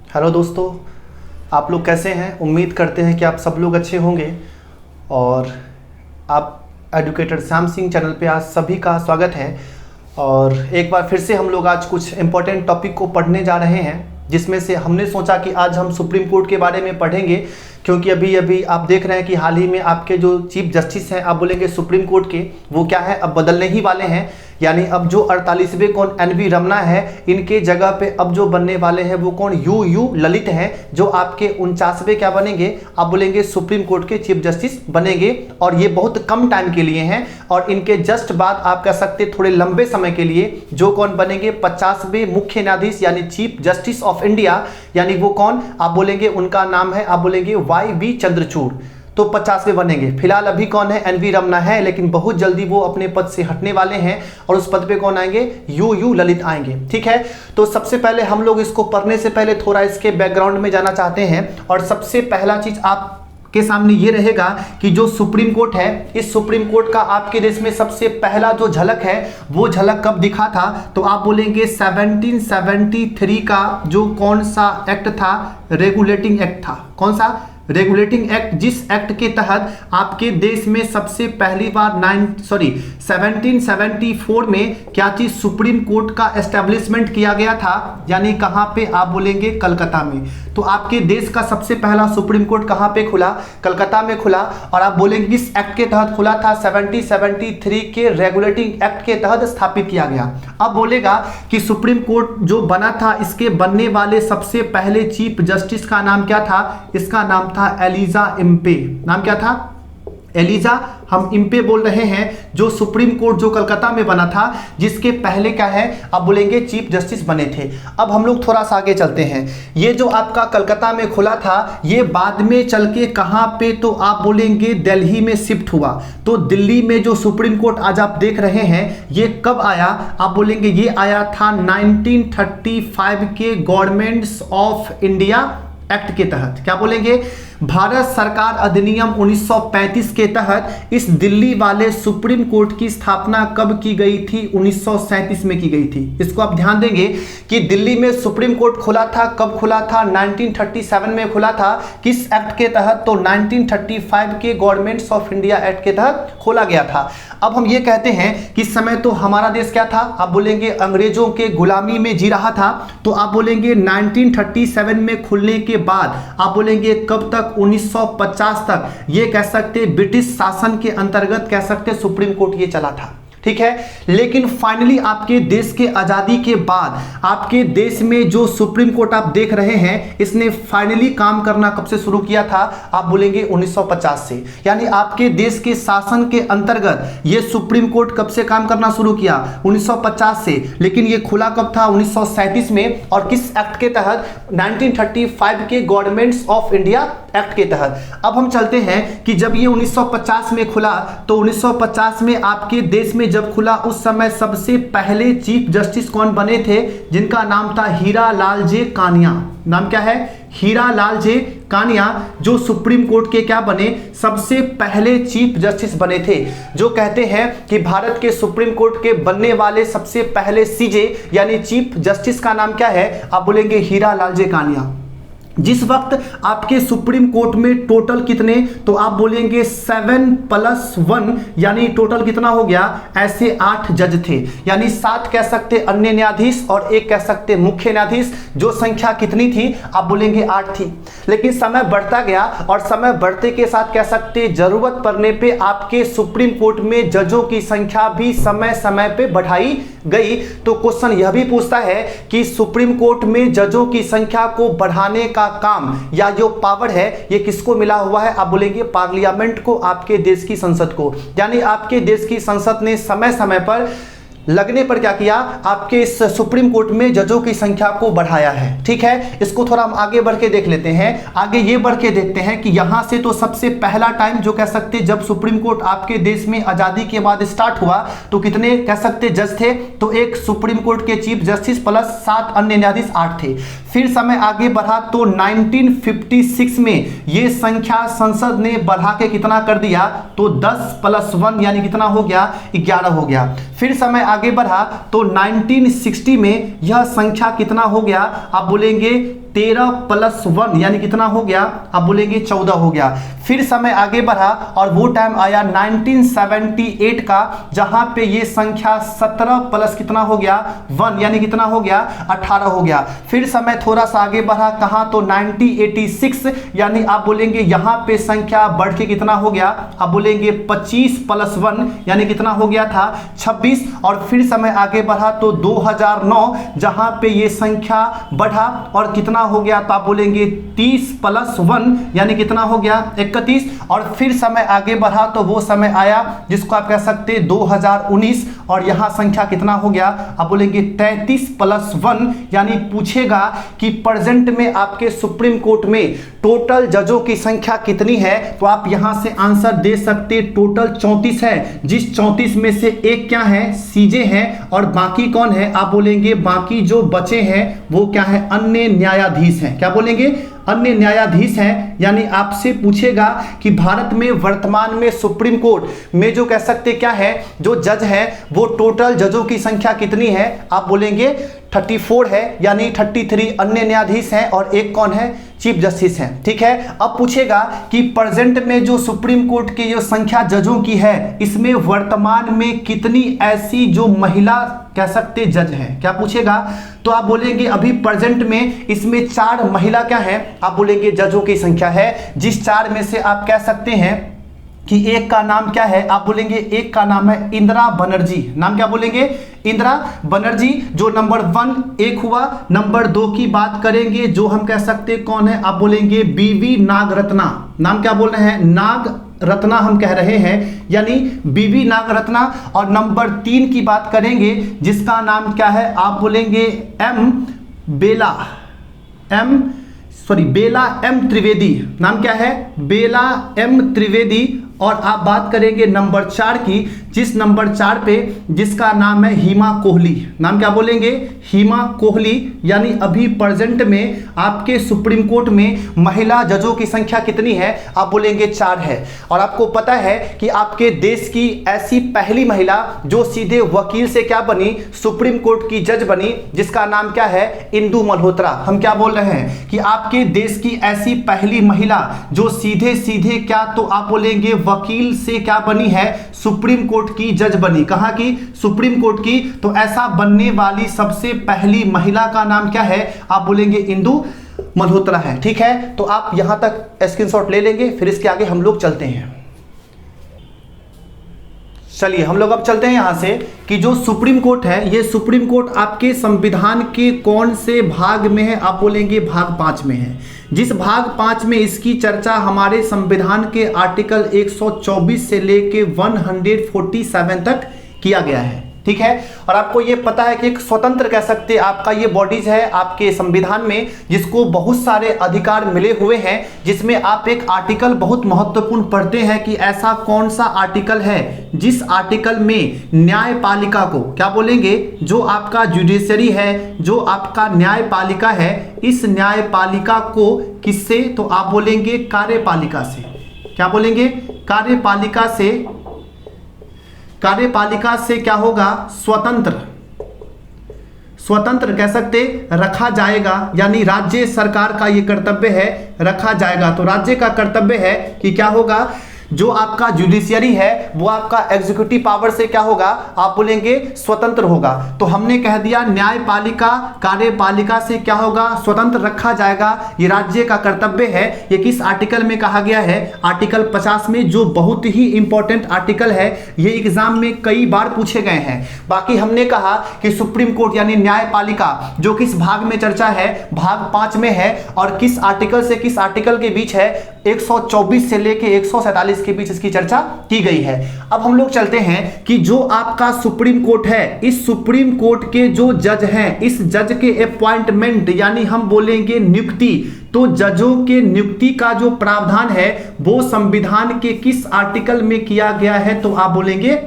Hello दोस्तों, आप लोग कैसे हैं। उम्मीद करते हैं कि आप सब लोग अच्छे होंगे। और आप एडुकेटर श्याम सिंह चैनल पे आज सभी का स्वागत है। और एक बार फिर से हम लोग आज कुछ इम्पोर्टेंट टॉपिक को पढ़ने जा रहे हैं, जिसमें से हमने सोचा कि आज हम सुप्रीम कोर्ट के बारे में पढ़ेंगे, क्योंकि अभी अभी आप देख रहे हैं कि हाल ही में आपके जो चीफ जस्टिस हैं, आप बोलेंगे सुप्रीम कोर्ट के, वो क्या है, अब बदलने ही वाले हैं। यानी अब जो 48वें कौन NV रमना है, इनके जगह पे अब जो बनने वाले हैं वो कौन UU ललित हैं, जो आपके 49वें क्या बनेंगे, आप बोलेंगे सुप्रीम कोर्ट के चीफ जस्टिस बनेंगे। और ये बहुत कम टाइम के लिए हैं। और इनके जस्ट बाद आप कह सकते थोड़े लंबे समय के लिए जो कौन बनेंगे 50वें मुख्य न्यायाधीश यानी चीफ जस्टिस ऑफ इंडिया, यानी वो कौन, आप बोलेंगे उनका नाम है, आप बोलेंगे YV चंद्रचूड़। तो 50वें बनेंगे। फिलहाल अभी कौन है, NV रमना है, लेकिन बहुत जल्दी वो अपने पद से हटने वाले हैं और उस पद पे कौन आएंगे, UU ललित आएंगे। ठीक है, तो सबसे पहले हम लोग इसको पढ़ने से पहले थोड़ा इसके बैकग्राउंड में जाना चाहते हैं। और सबसे पहला चीज आप के सामने ये रहेगा कि जो सुप्रीम कोर्ट है, इस सुप्रीम कोर्ट का आपके देश में सबसे पहला जो झलक है वो झलक कब दिखा था, तो आप बोलेंगे 1773 का जो कौन सा एक्ट था, रेगुलेटिंग एक्ट था। कौन सा, रेगुलेटिंग एक्ट, जिस एक्ट के तहत आपके देश में सबसे पहली बार 1774 में क्या चीज, सुप्रीम कोर्ट का एस्टेब्लिशमेंट किया गया था। यानी कहां पे, आप बोलेंगे कलकत्ता में। तो आपके देश का सबसे पहला सुप्रीम कोर्ट कहां पे खुला, कलकत्ता में खुला। और आप बोलेंगे किस एक्ट के तहत खुला था, 1773 के रेगुलेटिंग एक्ट के तहत स्थापित किया गया। अब बोलेगा कि सुप्रीम कोर्ट जो बना था, इसके बनने वाले सबसे पहले चीफ जस्टिस का नाम क्या था, इसका नाम था एलिजा इम्पे। नाम क्या था, एलिजा, हम इम्पे बोल रहे हैं। जो सुप्रीम कोर्ट जो कलकत्ता में बना था, जिसके पहले क्या है, आप बोलेंगे चीफ जस्टिस बने थे। अब हम लोग थोड़ा सा आगे चलते हैं। ये जो आपका कलकत्ता में खुला था, ये बाद में चल के कहां पे, तो आप बोलेंगे दिल्ली में शिफ्ट हुआ। तो दिल्ली में जो सुप्रीम कोर्ट आज आप देख रहे हैं, ये कब आया, आप बोलेंगे ये आया था 1935 के गवर्नमेंट्स ऑफ इंडिया एक्ट के तहत। क्या बोलेंगे, भारत सरकार अधिनियम 1935 के तहत इस दिल्ली वाले सुप्रीम कोर्ट की स्थापना कब की गई थी, 1937 में की गई थी। इसको आप ध्यान देंगे कि दिल्ली में सुप्रीम कोर्ट खुला था, कब खुला था, 1937 में खुला था। किस एक्ट के तहत, तो 1935 के गवर्नमेंट्स ऑफ इंडिया एक्ट के तहत खोला गया था। अब हम ये कहते हैं कि इस समय तो हमारा देश क्या था, आप बोलेंगे अंग्रेजों के गुलामी में जी रहा था। तो आप बोलेंगे 1937 में खुलने के बाद आप बोलेंगे कब तक, 1950 तक ये कह सकते ब्रिटिश शासन के अंतर्गत कह सकते सुप्रीम कोर्ट ये चला था। ठीक है, लेकिन फाइनली आपके देश के आजादी के बाद आपके देश में जो सुप्रीम कोर्ट आप देख रहे हैं, इसने फाइनली काम करना कब से शुरू किया था, आप बोलेंगे 1950 से। यानी आपके देश के शासन के अंतर्गत ये सुप्रीम कोर्ट कब से काम करना शुरू किया, 1950 से। लेकिन ये खुला कब था, 1937 में। और किस एक्ट के तहत, 1935 के गवर्नमेंट्स ऑफ इंडिया एक्ट के तहत। अब हम चलते हैं कि जब ये 1950 में खुला, तो 1950 में आपके देश में जब खुला, उस समय सबसे पहले चीफ जस्टिस कौन बने थे, जिनका नाम था हीरा लाल जे कानिया। नाम क्या है, हीरा लाल जे कानिया, जो सुप्रीम कोर्ट के क्या बने, सबसे पहले चीफ जस्टिस बने थे। जो कहते हैं कि भारत के सुप्रीम कोर्ट के बनने वाले सबसे पहले CJ यानी चीफ जस्टिस का नाम क्या है, आप बोलेंगे हीरा लाल जे कानिया। जिस वक्त आपके सुप्रीम कोर्ट में टोटल कितने, तो आप बोलेंगे 7+1 यानी टोटल कितना हो गया, ऐसे 8 जज थे। यानी 7 कह सकते अन्य न्यायाधीश और 1 कह सकते मुख्य न्यायाधीश। जो संख्या कितनी थी, आप बोलेंगे 8 थी। लेकिन समय बढ़ता गया और समय बढ़ते के साथ कह सकते जरूरत पड़ने पे आपके सुप्रीम कोर्ट में जजों की संख्या भी समय समय पे बढ़ाई गई। तो क्वेश्चन यह भी पूछता है कि सुप्रीम कोर्ट में जजों की संख्या को बढ़ाने का काम या जो पावर है ये किसको मिला हुआ है, आप बोलेंगे पार्लियामेंट को, आपके देश की संसद को। यानी आपके देश की संसद ने समय समय पर लगने पर क्या किया, आपके इस सुप्रीम कोर्ट में जजों की संख्या को बढ़ाया है। ठीक है, इसको थोड़ा हम आगे बढ़ के देख लेते हैं। आगे ये बढ़ के देखते हैं कि यहां से तो सबसे पहला टाइम जो कह सकते जब सुप्रीम कोर्ट आपके देश में आजादी के बाद स्टार्ट हुआ, तो कितने कह सकते जज थे, तो एक सुप्रीम कोर्ट के चीफ जस्टिस प्लस 7 अन्य न्यायाधीश 8 थे। फिर समय आगे बढ़ा तो 1956 में ये संख्या संसद ने बढ़ा के कितना कर दिया, तो 10+1 यानी कितना हो गया, 11 हो गया। फिर समय आगे बढ़ा तो 1960 में यह संख्या कितना हो गया, आप बोलेंगे 13 + 1 यानी कितना हो गया, आप बोलेंगे 14 हो गया। फिर समय आगे बढ़ा और वो टाइम आया 1978 का, जहां पे ये संख्या 17 प्लस कितना हो गया 1 यानी कितना हो गया 18 हो गया। फिर समय थोड़ा सा आगे बढ़ा कहां तो 1986 यानी आप बोलेंगे यहां पे संख्या बढ़ के कितना हो गया, आप बोलेंगे 25 + 1 यानी कितना हो गया था 26। और फिर समय आगे बढ़ा तो 2009 जहां पे ये संख्या बढ़ा और कितना हो गया, तो आप बोलेंगे 30 + 1 यानी कितना हो गया 31। और फिर समय आगे बढ़ा तो वो समय आया जिसको आप कह सकते हैं 2019 और यहां संख्या कितना हो गया, आप बोलेंगे 33 + 1 यानी पूछेगा कि प्रेजेंट में आपके सुप्रीम कोर्ट में टोटल जजों की संख्या कितनी है, तो आप यहां से आंसर दे सकते टोटल 34 है, जिस 34 में से एक क्या है सीजे है और बाकी कौन है, आप बोलेंगे बाकी जो बचे हैं वो क्या है अन्य न्यायाधीश हैं। क्या बोलेंगे अन्य न्यायाधीश हैं। यानी आपसे पूछेगा कि भारत में वर्तमान में सुप्रीम कोर्ट में जो कह सकते क्या है जो जज है वो टोटल जजों की संख्या कितनी है, आप बोलेंगे 34 है यानी 33 अन्य न्यायाधीश हैं और एक कौन है चीफ जस्टिस है। ठीक है, अब पूछेगा कि प्रेजेंट में जो सुप्रीम कोर्ट की जो संख्या जजों की है इसमें वर्तमान में कितनी ऐसी जो महिला कह सकते जज हैं। क्या पूछेगा, तो आप बोलेंगे अभी प्रेजेंट में इसमें 4 महिला क्या है, आप बोलेंगे जजों की संख्या है, जिस 4 में से आप कह सकते हैं कि एक का नाम क्या है, आप बोलेंगे एक का नाम है इंदिरा बनर्जी। नाम क्या बोलेंगे इंदिरा बनर्जी, जो नंबर 1 एक हुआ। नंबर 2 की बात करेंगे जो हम कह सकते कौन है, आप बोलेंगे बीवी नागरत्ना। नाम क्या बोल रहे हैं नागरत्ना हम कह रहे हैं यानी बीवी नागरत्ना। और नंबर 3 की बात करेंगे जिसका नाम क्या है, आप बोलेंगे बेला एम त्रिवेदी। नाम क्या है बेला एम त्रिवेदी। और आप बात करेंगे नंबर 4 की, जिस नंबर 4 पे जिसका नाम है हिमा कोहली। नाम क्या बोलेंगे हिमा कोहली। यानी अभी प्रेजेंट में आपके सुप्रीम कोर्ट में महिला जजों की संख्या कितनी है, आप बोलेंगे 4 है। और आपको पता है कि आपके देश की ऐसी पहली महिला जो सीधे वकील से क्या बनी सुप्रीम कोर्ट की जज बनी, जिसका नाम क्या है इंदु मल्होत्रा। हम क्या बोल रहे हैं कि आपके देश की ऐसी पहली महिला जो सीधे सीधे क्या, तो आप बोलेंगे वकील से क्या बनी है सुप्रीम कोर्ट की जज बनी। कहां की सुप्रीम कोर्ट की। तो ऐसा बनने वाली सबसे पहली महिला का नाम क्या है, आप बोलेंगे इंदु मल्होत्रा है। ठीक है, तो आप यहां तक स्क्रीनशॉट ले लेंगे, फिर इसके आगे हम लोग चलते हैं। चलिए हम लोग अब चलते हैं यहां से कि जो सुप्रीम कोर्ट है ये सुप्रीम कोर्ट आपके संविधान के कौन से भाग में है, आप बोलेंगे भाग 5 में है। जिस भाग 5 में इसकी चर्चा हमारे संविधान के आर्टिकल 124 से लेके 147 तक किया गया है। ठीक है, और आपको ये पता है कि एक स्वतंत्र कह सकते हैं आपका ये बॉडीज है आपके संविधान में जिसको बहुत सारे अधिकार मिले हुए हैं, जिसमें आप एक आर्टिकल बहुत महत्वपूर्ण पढ़ते हैं कि ऐसा कौन सा आर्टिकल है जिस आर्टिकल में न्यायपालिका को क्या बोलेंगे, जो आपका जुडिशरी है, जो आपका न्यायपालिका है, इस न्यायपालिका को किससे, तो आप बोलेंगे कार्यपालिका से। क्या बोलेंगे कार्यपालिका से क्या होगा स्वतंत्र कह सकते रखा जाएगा। यानी राज्य सरकार का ये कर्तव्य है रखा जाएगा। तो राज्य का कर्तव्य है कि क्या होगा, जो आपका जुडिशियरी है वो आपका एग्जीक्यूटिव पावर से क्या होगा, आप बोलेंगे स्वतंत्र होगा। तो हमने कह दिया न्यायपालिका कार्यपालिका से क्या होगा स्वतंत्र रखा जाएगा, ये राज्य का कर्तव्य है। ये किस आर्टिकल में कहा गया है, आर्टिकल 50 में, जो बहुत ही इंपॉर्टेंट आर्टिकल है। ये एग्जाम में कई बार पूछे गए हैं। बाकी हमने कहा कि सुप्रीम कोर्ट यानी न्यायपालिका जो किस भाग में चर्चा है, भाग 5 में है। और किस आर्टिकल से किस आर्टिकल के बीच है, 124 से लेके 147 के बीच इसकी चर्चा की गई है। अब हम लोग चलते हैं कि जो आपका सुप्रीम कोर्ट है, इस सुप्रीम कोर्ट के जो जज हैं, इस जज के अपॉइंटमेंट यानी हम बोलेंगे नियुक्ति, तो जजों के नियुक्ति का जो प्रावधान है वो संविधान के किस आर्टिकल में किया गया है, तो आप बोलेंगे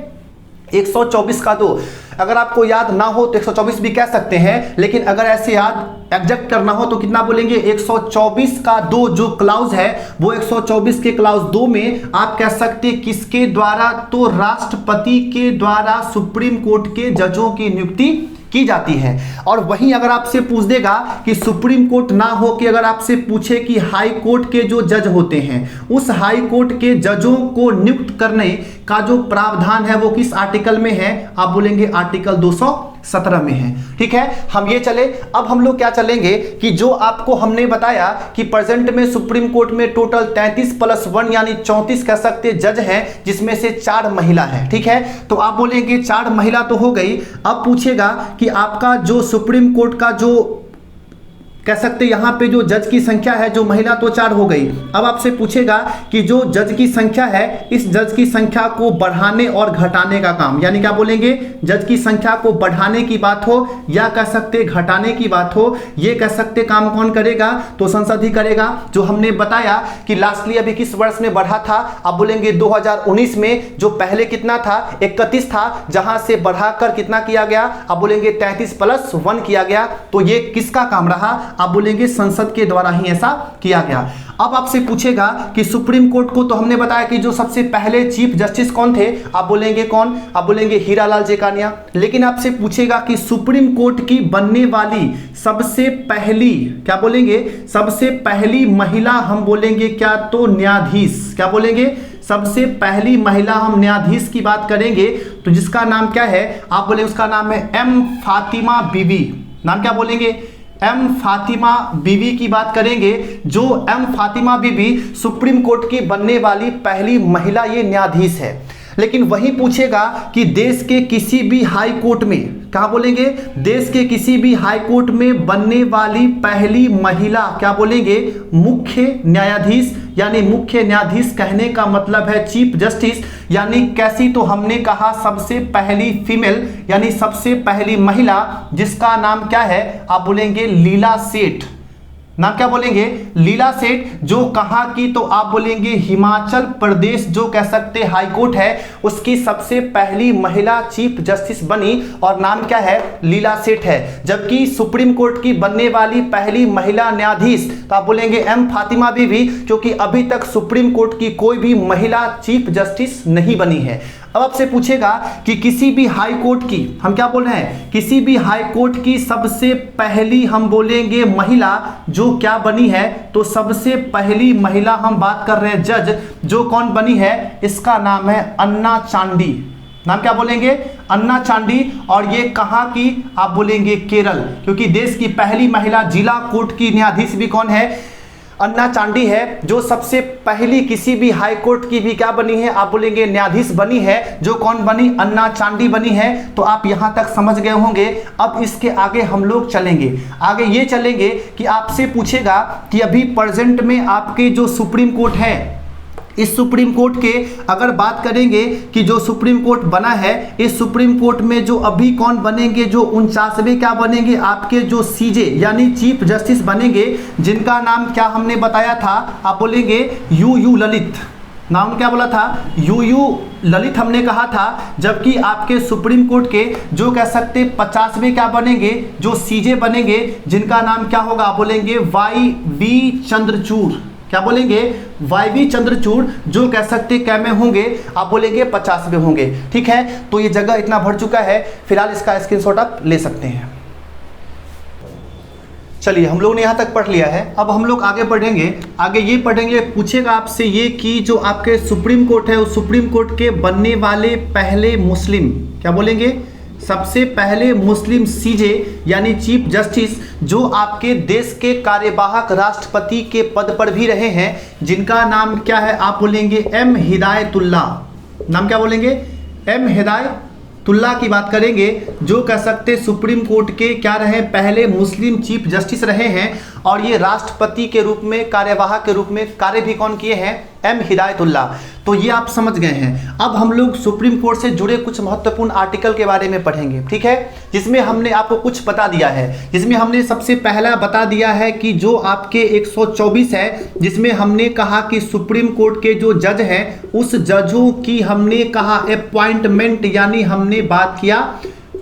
124 का। तो अगर आपको याद ना हो तो 124 भी कह सकते हैं, लेकिन अगर ऐसे याद एग्जैक्ट करना हो तो कितना बोलेंगे, 124 का 2 जो क्लाउज है वो 124 के क्लाउज 2 में आप कह सकते हैं किसके द्वारा, तो राष्ट्रपति के द्वारा सुप्रीम कोर्ट के जजों की नियुक्ति की जाती है। और वहीं अगर आपसे पूछ देगा कि सुप्रीम कोर्ट ना हो कि अगर आपसे पूछे कि हाई कोर्ट के जो जज होते हैं उस हाई कोर्ट के जजों को नियुक्त करने का जो प्रावधान है वो किस आर्टिकल में है, आप बोलेंगे आर्टिकल 217 में है। ठीक है, हम ये चले, अब हम लोग क्या चलेंगे कि जो आपको हमने बताया कि प्रेजेंट में सुप्रीम कोर्ट में टोटल 33 + 1 यानी 34 कह सकते जज हैं, जिसमें से 4 महिला है। ठीक है, तो आप बोलेंगे 4 महिला तो हो गई। अब पूछेगा कि आपका जो सुप्रीम कोर्ट का जो कह सकते यहाँ पे जो जज की संख्या है, जो महिला तो 4 हो गई। अब आपसे पूछेगा कि जो जज की संख्या है इस जज की संख्या को बढ़ाने और घटाने का काम, यानी क्या बोलेंगे, जज की संख्या को बढ़ाने की बात हो या कह सकते घटाने की बात हो, ये कह सकते काम कौन करेगा, तो संसद ही करेगा। जो हमने बताया कि लास्टली अभी किस वर्ष में बढ़ा था, आप बोलेंगे 2019 में, जो पहले कितना था 31 था, जहां से बढ़ाकर कितना किया गया, आप बोलेंगे 33 + 1 किया गया। तो ये किसका काम रहा, आप बोलेंगे संसद के द्वारा ही ऐसा किया गया। अब आपसे पूछेगा कि सुप्रीम कोर्ट को तो हमने बताया कि जो सबसे पहले चीफ जस्टिस कौन थे, आप बोलेंगे कौन, आप बोलेंगे हीरालाल जेकानिया। लेकिन आपसे पूछेगा कि सुप्रीम कोर्ट की बनने वाली सबसे पहली, क्या बोलेंगे, सबसे पहली महिला हम बोलेंगे क्या, तो न्यायाधीश, क्या बोलेंगे, सबसे पहली महिला हम न्यायाधीश की बात करेंगे तो जिसका नाम क्या है, आप बोले उसका नाम है एम फातिमा बीवी। नाम क्या बोलेंगे, एम फातिमा बीवी की बात करेंगे। जो एम फातिमा बीवी सुप्रीम कोर्ट की बनने वाली पहली महिला ये न्यायाधीश है। लेकिन वही पूछेगा कि देश के किसी भी हाई कोर्ट में, क्या बोलेंगे, देश के किसी भी हाई कोर्ट में बनने वाली पहली महिला, क्या बोलेंगे, मुख्य न्यायाधीश, यानी मुख्य न्यायाधीश कहने का मतलब है चीफ जस्टिस, यानी कैसी, तो हमने कहा सबसे पहली फीमेल यानी सबसे पहली महिला, जिसका नाम क्या है, आप बोलेंगे लीला सेठ। नाम क्या बोलेंगे, लीला सेठ, जो कहाँ की, तो आप बोलेंगे हिमाचल प्रदेश जो कह सकते हाई कोर्ट है उसकी सबसे पहली महिला चीफ जस्टिस बनी और नाम क्या है, लीला सेठ है। जबकि सुप्रीम कोर्ट की बनने वाली पहली महिला न्यायाधीश, तो आप बोलेंगे एम फातिमा बीवी, क्योंकि अभी तक सुप्रीम कोर्ट की कोई भी महिला चीफ जस्टिस नहीं बनी है। अब आपसे पूछेगा कि किसी भी हाई कोर्ट की, हम क्या बोल रहे हैं, किसी भी हाई कोर्ट की सबसे पहली हम बोलेंगे महिला जो क्या बनी है, तो सबसे पहली महिला हम बात कर रहे हैं जज, जो कौन बनी है, इसका नाम है अन्ना चांडी। नाम क्या बोलेंगे, अन्ना चांडी। और ये कहाँ की, आप बोलेंगे केरल, क्योंकि देश की पहली महिला जिला कोर्ट की न्यायाधीश भी कौन है, अन्ना चांडी है। जो सबसे पहली किसी भी हाई कोर्ट की भी क्या बनी है, आप बोलेंगे न्यायाधीश बनी है, जो कौन बनी, अन्ना चांडी बनी है। तो आप यहां तक समझ गए होंगे। अब इसके आगे हम लोग चलेंगे, आगे ये चलेंगे कि आपसे पूछेगा कि अभी प्रेजेंट में आपके जो सुप्रीम कोर्ट है, इस सुप्रीम कोर्ट के अगर बात करेंगे कि जो सुप्रीम कोर्ट बना है, इस सुप्रीम कोर्ट में जो अभी कौन बनेंगे, जो 49वें क्या बनेंगे, आपके जो सीजे यानी चीफ जस्टिस बनेंगे, जिनका नाम क्या हमने बताया था, आप बोलेंगे यू ललित। नाम क्या बोला था, यू ललित हमने कहा था। जबकि आपके सुप्रीम कोर्ट के जो कह सकते 50वें क्या बनेंगे, जो सीजे बनेंगे, जिनका नाम क्या होगा, आप बोलेंगे YV चंद्रचूड़। क्या बोलेंगे, YV चंद्रचूड़, जो कह सकते क्या में होंगे, आप बोलेंगे 50वें होंगे। ठीक है, तो ये जगह इतना भर चुका है, फिलहाल इसका स्क्रीनशॉट आप ले सकते हैं। चलिए, हम लोग ने यहाँ तक पढ़ लिया है। अब हम लोग आगे पढ़ेंगे, आगे ये पढ़ेंगे, पूछेगा आपसे ये कि जो आपके सुप्रीम कोर्ट है उस सुप्रीम कोर्ट के बनने वाले पहले मुस्लिम, क्या बोलेंगे, सबसे पहले मुस्लिम सीजे यानी चीफ जस्टिस, जो आपके देश के कार्यवाहक राष्ट्रपति के पद पर भी रहे हैं, जिनका नाम क्या है, आप बोलेंगे एम हिदायतुल्ला। नाम क्या बोलेंगे, एम हिदायतुल्ला की बात करेंगे, जो कह सकते सुप्रीम कोर्ट के क्या रहे, पहले मुस्लिम चीफ जस्टिस रहे हैं। और ये राष्ट्रपति के रूप में, कार्यवाहक के रूप में कार्य भी कौन किए हैं, एम हिदायतुल्ला। तो ये आप समझ गए हैं। अब हम लोग सुप्रीम कोर्ट से जुड़े कुछ महत्वपूर्ण आर्टिकल के बारे में पढ़ेंगे, ठीक है, जिसमें हमने आपको कुछ बता दिया है। जिसमें हमने सबसे पहला बता दिया है कि जो आपके 124 है, जिसमें हमने कहा कि सुप्रीम कोर्ट के जो जज हैं उस जजों की हमने कहा अपॉइंटमेंट, यानी हमने बात किया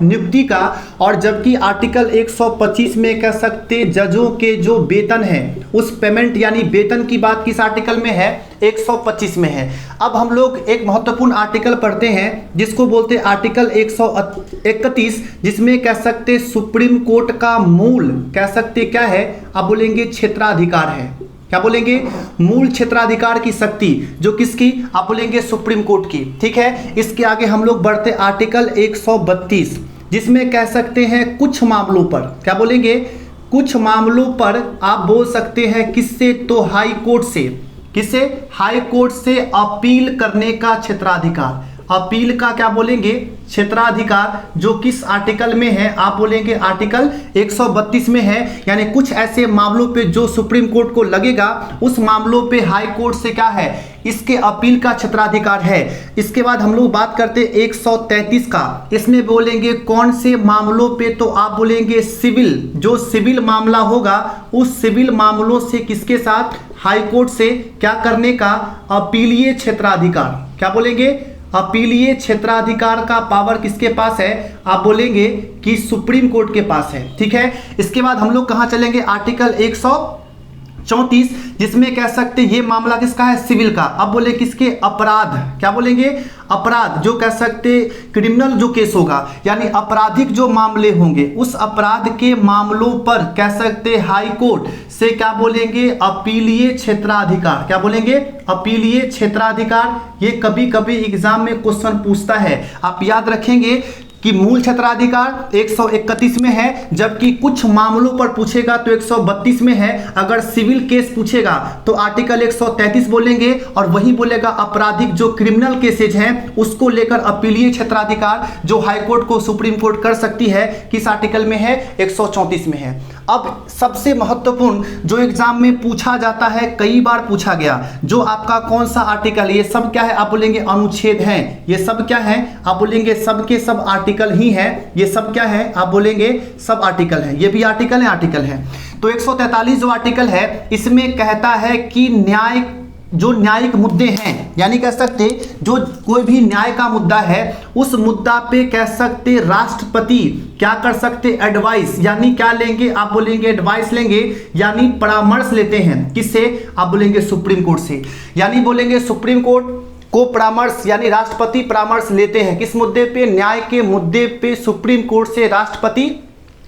नियुक्ति का, और जबकि आर्टिकल 125 में कह सकते जजों के जो वेतन है उस पेमेंट यानी वेतन की बात किस आर्टिकल में है, 125 में है। अब हम लोग एक महत्वपूर्ण आर्टिकल पढ़ते हैं जिसको बोलते हैं आर्टिकल 131, जिसमें कह सकते सुप्रीम कोर्ट का मूल कह सकते क्या है, आप बोलेंगे क्षेत्राधिकार है। क्या बोलेंगे, मूल क्षेत्राधिकार की शक्ति जो किसकी, आप बोलेंगे सुप्रीम कोर्ट की। ठीक है, इसके आगे हम लोग बढ़ते आर्टिकल 132, जिसमें कह सकते हैं कुछ मामलों पर, क्या बोलेंगे, कुछ मामलों पर आप बोल सकते हैं किससे, तो हाई कोर्ट से, किसे, हाई कोर्ट से अपील करने का क्षेत्राधिकार। अपील का क्या बोलेंगे, क्षेत्राधिकार, जो किस आर्टिकल में है, आप बोलेंगे आर्टिकल 132 में है। यानी कुछ ऐसे मामलों पे जो सुप्रीम कोर्ट को लगेगा उस मामलों पे हाई कोर्ट से क्या है, इसके अपील का क्षेत्राधिकार है। इसके बाद हम लोग बात करते 133 का, इसमें बोलेंगे कौन से मामलों पे, तो आप बोलेंगे सिविल, जो सिविल मामला होगा उस सिविल मामलों से किसके साथ, हाई कोर्ट से क्या करने का, अपीलीय क्षेत्राधिकार। क्या बोलेंगे, अपीलीय क्षेत्राधिकार का पावर किसके पास है, आप बोलेंगे कि सुप्रीम कोर्ट के पास है। ठीक है, इसके बाद हम लोग कहां चलेंगे, आर्टिकल 134, जिसमें कह सकते ये मामला किसका है, सिविल का। अब बोले किसके, अपराध, क्या बोलेंगे, अपराध, जो कह सकते क्रिमिनल जो केस होगा यानी आपराधिक जो मामले होंगे उस अपराध के मामलों पर कह सकते हाई कोर्ट से क्या बोलेंगे, अपीलीय क्षेत्राधिकार। क्या बोलेंगे, अपीलीय क्षेत्राधिकार। ये कभी कभी एग्जाम में क्वेश्चन पूछता है, आप याद रखेंगे कि मूल क्षेत्राधिकार 131 में है, जबकि कुछ मामलों पर पूछेगा तो 132 में है। अगर सिविल केस पूछेगा तो आर्टिकल 133 बोलेंगे, और वही बोलेगा आपराधिक जो क्रिमिनल केसेज हैं उसको लेकर अपीलीय क्षेत्राधिकार जो हाई कोर्ट को सुप्रीम कोर्ट कर सकती है, किस आर्टिकल में है, 134 में है। अब सबसे महत्वपूर्ण जो एग्जाम में पूछा जाता है, कई बार पूछा गया, जो आपका कौन सा आर्टिकल, ये सब क्या है, आप बोलेंगे अनुच्छेद हैं। ये सब क्या है, आप बोलेंगे सब के सब आर्टिकल ही है। ये सब क्या है, आप बोलेंगे सब आर्टिकल है। ये भी आर्टिकल है, आर्टिकल है। तो 143 जो आर्टिकल है इसमें कहता है कि न्याय, जो न्यायिक मुद्दे हैं यानी कह सकते जो कोई भी न्याय का मुद्दा है उस मुद्दा पे कह सकते राष्ट्रपति क्या कर सकते, एडवाइस, यानी क्या लेंगे, आप बोलेंगे एडवाइस लेंगे, यानी परामर्श लेते हैं। किससे, आप बोलेंगे सुप्रीम कोर्ट से। यानी बोलेंगे सुप्रीम कोर्ट को परामर्श यानी राष्ट्रपति परामर्श लेते हैं किस मुद्दे पे, न्याय के मुद्दे पे सुप्रीम कोर्ट से राष्ट्रपति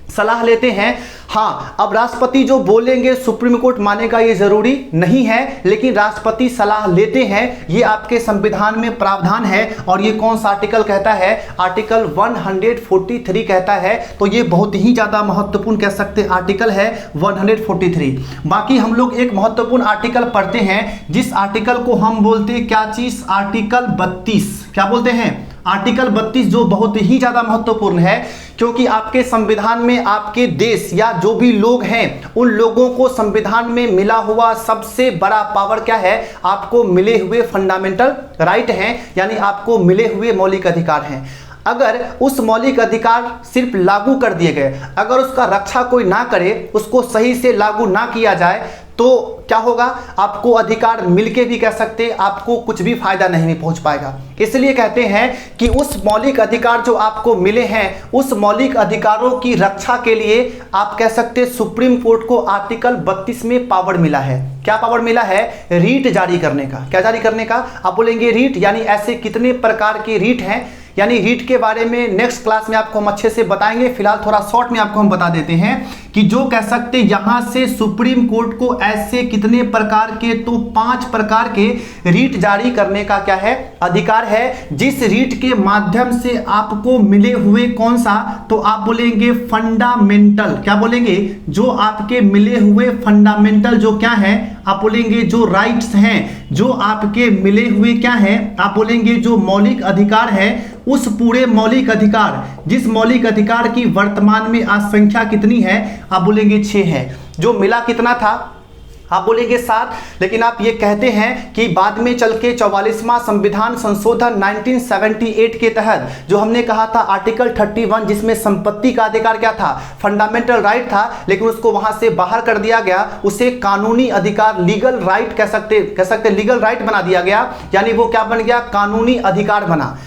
सलाह लेते हैं। हाँ, अब राष्ट्रपति जो बोलेंगे सुप्रीम कोर्ट मानेगा ये जरूरी नहीं है, लेकिन राष्ट्रपति सलाह लेते हैं, ये आपके संविधान में प्रावधान है। और ये कौन सा आर्टिकल कहता है, आर्टिकल 143 कहता है। तो ये बहुत ही ज्यादा महत्वपूर्ण कह सकते आर्टिकल है 143। बाकी हम लोग एक महत्वपूर्ण आर्टिकल पढ़ते हैं जिस आर्टिकल को हम बोलते हैं क्या चीज, आर्टिकल 32। क्या बोलते हैं, आर्टिकल 32, जो बहुत ही ज्यादा महत्वपूर्ण है, क्योंकि आपके संविधान में आपके देश या जो भी लोग हैं उन लोगों को संविधान में मिला हुआ सबसे बड़ा पावर क्या है, आपको मिले हुए फंडामेंटल राइट हैं, यानी आपको मिले हुए मौलिक अधिकार हैं। अगर उस मौलिक अधिकार सिर्फ लागू कर दिए गए, अगर उसका रक्षा कोई ना करे, उसको सही से लागू ना किया जाए, तो क्या होगा, आपको अधिकार मिलके भी कह सकते आपको कुछ भी फायदा नहीं पहुंच पाएगा। इसलिए कहते हैं कि उस मौलिक अधिकार जो आपको मिले हैं उस मौलिक अधिकारों की रक्षा के लिए आप कह सकते सुप्रीम कोर्ट को आर्टिकल 32 में पावर मिला है। क्या पावर मिला है, रीट जारी करने का। क्या जारी करने का, आप बोलेंगे रीट, यानी ऐसे कितने प्रकार के रीट हैं, यानी रीट के बारे में नेक्स्ट क्लास में आपको हम अच्छे से बताएंगे। फिलहाल थोड़ा शॉर्ट में आपको हम बता देते हैं कि जो कह सकते यहां से सुप्रीम कोर्ट को ऐसे कितने प्रकार के, तो 5 प्रकार के रीट जारी करने का क्या है, अधिकार है। जिस रीट के माध्यम से आपको मिले हुए कौन सा, तो आप बोलेंगे फंडामेंटल। क्या बोलेंगे, जो आपके मिले हुए फंडामेंटल जो क्या है, आप बोलेंगे जो राइट्स हैं, जो आपके मिले हुए क्या है, आप बोलेंगे जो मौलिक अधिकार है, उस पूरे मौलिक अधिकार, जिस मौलिक अधिकार की वर्तमान में आज संख्या कितनी है, आप बोलेंगे 6 है। जो मिला कितना था, आप बोलेंगे 7, लेकिन आप ये कहते हैं कि बाद में चल के 44वां संविधान संशोधन 1978 के तहत जो हमने कहा था आर्टिकल 31, जिसमें संपत्ति का अधिकार क्या था, फंडामेंटल राइट था, लेकिन उसको वहां से बाहर कर दिया गया, उसे कानूनी अधिकार, लीगल राइट कह सकते लीगल राइट बना दिया गया, यानी वो क्या बन गया, कानूनी अधिकार बना।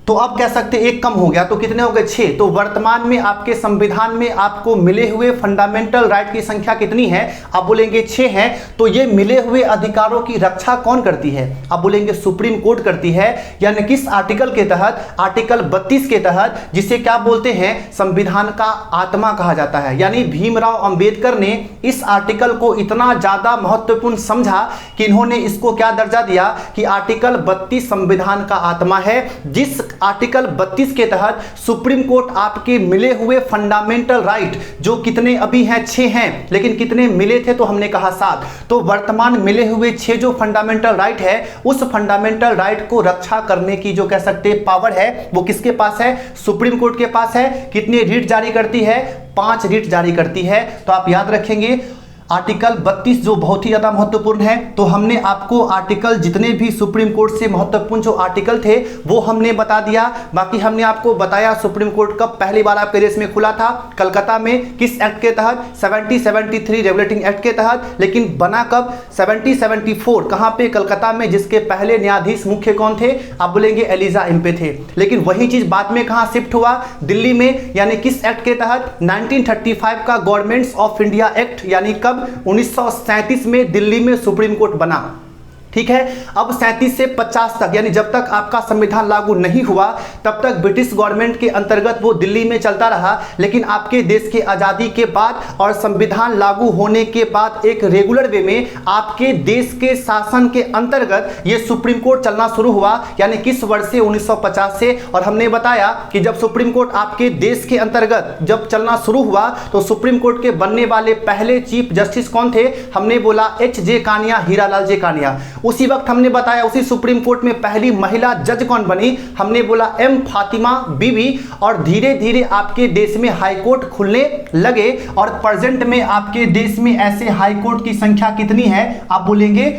तो अब कह सकते एक कम हो गया, तो कितने हो गए 6। तो वर्तमान में आपके संविधान में आपको मिले हुए फंडामेंटल राइट की संख्या कितनी है? आप बोलेंगे 6 है। तो ये मिले हुए अधिकारों की रक्षा कौन करती है? आप बोलेंगे सुप्रीम कोर्ट करती है। यानी किस आर्टिकल के तहत? आर्टिकल 32 के तहत, जिसे क्या बोलते हैं? संविधान का आत्मा कहा जाता है। यानी भीमराव अंबेडकर ने इस आर्टिकल को इतना ज्यादा महत्वपूर्ण समझा कि इन्होंने इसको क्या दर्जा दिया कि आर्टिकल 32 संविधान का आत्मा है, जिस आर्टिकल 32 के तहत सुप्रीम कोर्ट आपके मिले हुए फंडामेंटल राइट, जो कितने अभी हैं 6 हैं, लेकिन कितने मिले थे? तो हमने कहा 7। तो वर्तमान मिले हुए 6 जो फंडामेंटल राइट है, उस फंडामेंटल राइट को रक्षा करने की जो कह सकते पावर है वो किसके पास है? सुप्रीम कोर्ट के पास है। कितनी रीट जारी करती है? 5 रीट जारी करती है। तो आप याद रखेंगे आर्टिकल 32 जो बहुत ही ज्यादा महत्वपूर्ण है। तो हमने आपको आर्टिकल जितने भी सुप्रीम कोर्ट से महत्वपूर्ण जो आर्टिकल थे वो हमने बता दिया। बाकी हमने आपको बताया सुप्रीम कोर्ट कब पहली बार आपके देश में खुला था? कलकत्ता में। किस एक्ट के तहत? 7073 रेगुलेटिंग एक्ट के तहत। लेकिन बना कब? 7074। कहां पे? कलकत्ता में। जिसके पहले न्यायाधीश मुख्य कौन थे? आप बोलेंगे एलिजा इम्पे थे। लेकिन वही चीज बाद में कहां शिफ्ट हुआ? दिल्ली में। यानी किस एक्ट के तहत? 1935 का गवर्नमेंट्स ऑफ इंडिया एक्ट। यानी कब? 1937 में दिल्ली में सुप्रीम कोर्ट बना। ठीक है। अब 37 से 50 तक, यानी जब तक आपका संविधान लागू नहीं हुआ तब तक ब्रिटिश गवर्नमेंट के अंतर्गत वो दिल्ली में चलता रहा। लेकिन आपके देश के आजादी के बाद और संविधान लागू होने के बाद एक रेगुलर वे में आपके देश के शासन के अंतर्गत ये सुप्रीम कोर्ट चलना शुरू हुआ। यानी किस वर्ष से? 1950 से। और हमने बताया कि जब सुप्रीम कोर्ट आपके देश के अंतर्गत जब चलना शुरू हुआ तो सुप्रीम कोर्ट के बनने वाले पहले चीफ जस्टिस कौन थे? हमने बोला एच.जे. कानिया, हीरालाल जे कानिया। उसी वक्त हमने बताया उसी सुप्रीम कोर्ट में पहली महिला जज कौन बनी? हमने बोला एम फातिमा बीबी। और धीरे धीरे आपके देश में हाई कोर्ट खुलने लगे और प्रेजेंट में आपके देश में ऐसे हाई कोर्ट की संख्या कितनी है? आप बोलेंगे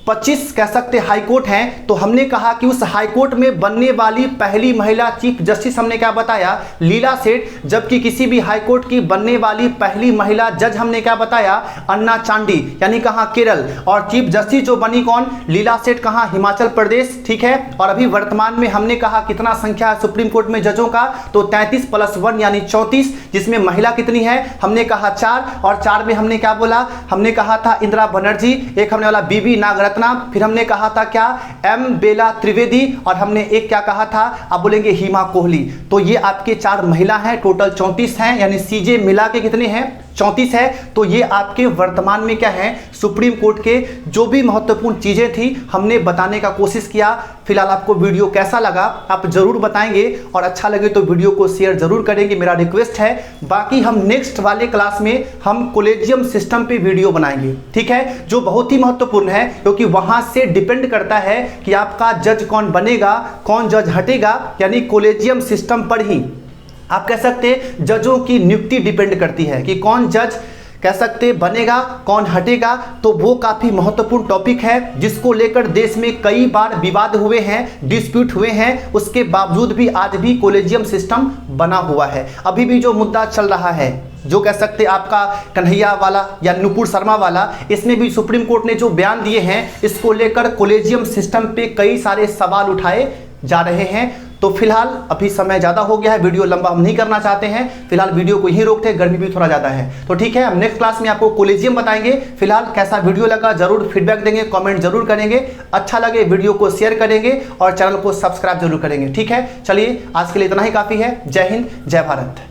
25 कह सकते हाई कोर्ट हैं। तो हमने कहा कि उस हाई कोर्ट में बनने वाली पहली महिला चीफ जस्टिस हमने क्या बताया? लीला सेठ। जबकि किसी भी हाई कोर्ट की बनने वाली पहली महिला जज हमने क्या बताया? अन्ना चांडी। यानी कहां? केरल। और चीफ जस्टिस जो बनी कौन? लीला सेठ। कहां? हिमाचल प्रदेश। ठीक है। और अभी वर्तमान में हमने कहा कितना संख्या है सुप्रीम कोर्ट में जजों का? तो 33 + 1 यानी 34। जिसमें महिला कितनी है? हमने कहा 4। और 4 में हमने क्या बोला? हमने कहा था इंदिरा बनर्जी। एक हमने बोला बीबी नागरत्न। फिर हमने कहा था क्या? एम बेला त्रिवेदी। और हमने एक क्या कहा था? आप बोलेंगे हिमा कोहली। तो ये आपके 4 महिला हैं, टोटल 34 हैं। यानी सीजे मिला के कितने हैं? 34 है। तो ये आपके वर्तमान में क्या है? सुप्रीम कोर्ट के जो भी महत्वपूर्ण चीजें थी हमने बताने का कोशिश किया। फिलहाल आपको वीडियो कैसा लगा आप जरूर बताएंगे, और अच्छा लगे तो वीडियो को शेयर जरूर करेंगे, मेरा रिक्वेस्ट है। बाकी हम नेक्स्ट वाले क्लास में हम कॉलेजियम सिस्टम पे वीडियो बनाएंगे। ठीक है, जो बहुत ही महत्वपूर्ण है क्योंकि वहां से डिपेंड करता है कि आपका जज कौन बनेगा, कौन जज हटेगा। यानी कॉलेजियम सिस्टम पर ही आप कह सकते जजों की नियुक्ति डिपेंड करती है कि कौन जज कह सकते बनेगा, कौन हटेगा। तो वो काफी महत्वपूर्ण टॉपिक है जिसको लेकर देश में कई बार विवाद हुए हैं, डिस्प्यूट हुए हैं। उसके बावजूद भी आज भी कॉलेजियम सिस्टम बना हुआ है। अभी भी जो मुद्दा चल रहा है, जो कह सकते आपका कन्हैया वाला या नुपुर शर्मा वाला, इसमें भी सुप्रीम कोर्ट ने जो बयान दिए हैं इसको लेकर कॉलेजियम सिस्टम पे कई सारे सवाल उठाए जा रहे हैं। तो फिलहाल अभी समय ज़्यादा हो गया है, वीडियो लंबा हम नहीं करना चाहते हैं। फिलहाल वीडियो को यहीं रोकते हैं, गर्मी भी थोड़ा ज़्यादा है। तो ठीक है, हम नेक्स्ट क्लास में आपको कॉलेजियम बताएंगे। फिलहाल कैसा वीडियो लगा जरूर फीडबैक देंगे, कमेंट जरूर करेंगे। अच्छा लगे वीडियो को शेयर करेंगे और चैनल को सब्सक्राइब जरूर करेंगे। ठीक है, चलिए आज के लिए इतना ही काफ़ी है। जय हिंद, जय भारत।